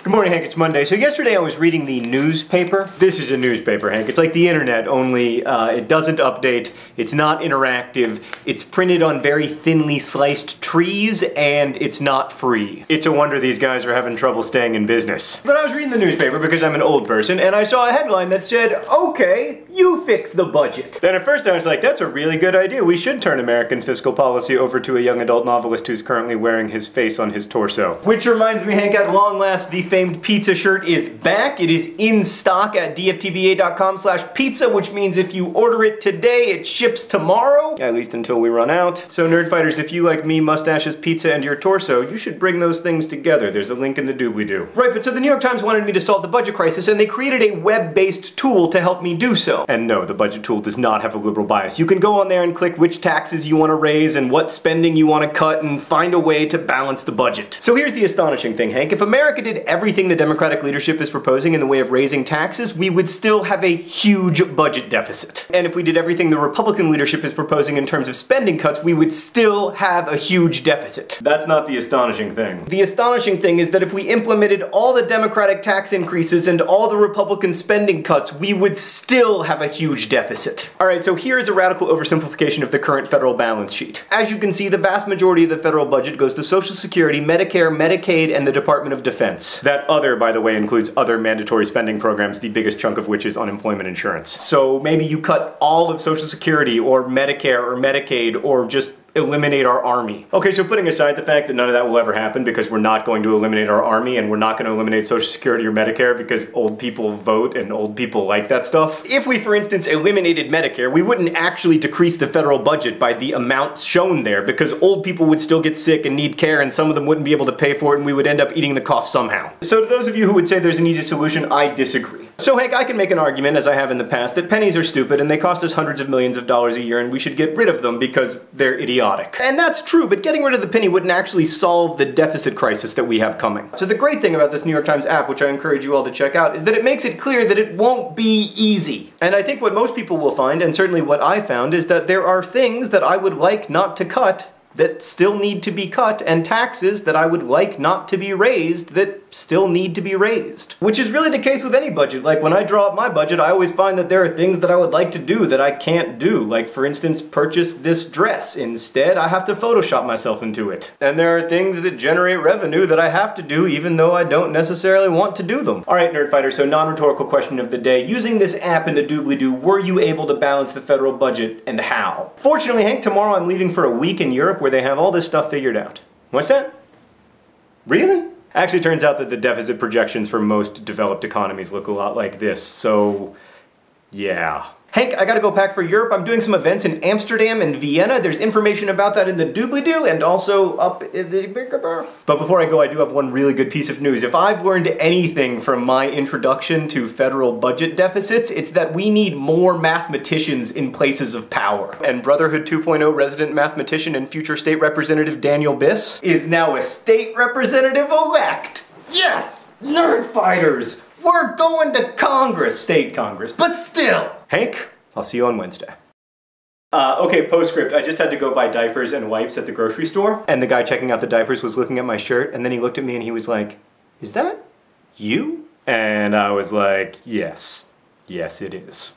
Good morning, Hank. It's Monday. So yesterday I was reading the newspaper. This is a newspaper, Hank. It's like the internet, only it doesn't update, it's not interactive, it's printed on very thinly sliced trees, and it's not free. It's a wonder these guys are having trouble staying in business. But I was reading the newspaper because I'm an old person, and I saw a headline that said, okay, you fix the budget. Then at first I was like, that's a really good idea. We should turn American fiscal policy over to a young adult novelist who's currently wearing his face on his torso. Which reminds me, Hank, at long last, the famed pizza shirt is back. It is in stock at dftba.com/pizza, which means if you order it today, it ships tomorrow, at least until we run out. So Nerdfighters, if you like me, mustaches, pizza, and your torso, you should bring those things together. There's a link in the doobly-doo. Right, but so the New York Times wanted me to solve the budget crisis, and they created a web-based tool to help me do so. And no, the budget tool does not have a liberal bias. You can go on there and click which taxes you want to raise and what spending you want to cut and find a way to balance the budget. So here's the astonishing thing, Hank. If America did everything the Democratic leadership is proposing in the way of raising taxes, we would still have a huge budget deficit. And if we did everything the Republican leadership is proposing in terms of spending cuts, we would still have a huge deficit. That's not the astonishing thing. The astonishing thing is that if we implemented all the Democratic tax increases and all the Republican spending cuts, we would still have a huge deficit. Alright, so here's a radical oversimplification of the current federal balance sheet. As you can see, the vast majority of the federal budget goes to Social Security, Medicare, Medicaid, and the Department of Defense. That other, by the way, includes other mandatory spending programs, the biggest chunk of which is unemployment insurance. So maybe you cut all of Social Security or Medicare or Medicaid or just eliminate our army. Okay, so putting aside the fact that none of that will ever happen because we're not going to eliminate our army and we're not going to eliminate Social Security or Medicare because old people vote and old people like that stuff. If we, for instance, eliminated Medicare, we wouldn't actually decrease the federal budget by the amount shown there because old people would still get sick and need care and some of them wouldn't be able to pay for it and we would end up eating the cost somehow. So to those of you who would say there's an easy solution, I disagree. So Hank, I can make an argument, as I have in the past, that pennies are stupid and they cost us hundreds of millions of dollars a year and we should get rid of them because they're idiotic. And that's true, but getting rid of the penny wouldn't actually solve the deficit crisis that we have coming. So the great thing about this New York Times app, which I encourage you all to check out, is that it makes it clear that it won't be easy. And I think what most people will find, and certainly what I found, is that there are things that I would like not to cut that still need to be cut, and taxes that I would like not to be raised that still need to be raised. Which is really the case with any budget. Like when I draw up my budget, I always find that there are things that I would like to do that I can't do. Like for instance, purchase this dress. Instead, I have to Photoshop myself into it. And there are things that generate revenue that I have to do even though I don't necessarily want to do them. Alright, Nerdfighter, so non-rhetorical question of the day. Using this app in the doobly-doo, were you able to balance the federal budget and how? Fortunately, Hank, tomorrow I'm leaving for a week in Europe where they have all this stuff figured out. What's that? Really? Actually, turns out that the deficit projections for most developed economies look a lot like this, so yeah. Hank, I gotta go pack for Europe. I'm doing some events in Amsterdam and Vienna. There's information about that in the doobly-doo and also up in the bigger. But before I go, I do have one really good piece of news. If I've learned anything from my introduction to federal budget deficits, it's that we need more mathematicians in places of power. And Brotherhood 2.0 resident mathematician and future state representative Daniel Biss is now a state representative-elect. Yes! Nerdfighters! We're going to Congress, state Congress, but still. Hank, I'll see you on Wednesday. Okay, postscript. I just had to go buy diapers and wipes at the grocery store, and the guy checking out the diapers was looking at my shirt, and then he looked at me and he was like, "Is that you?" And I was like, yes. Yes, it is.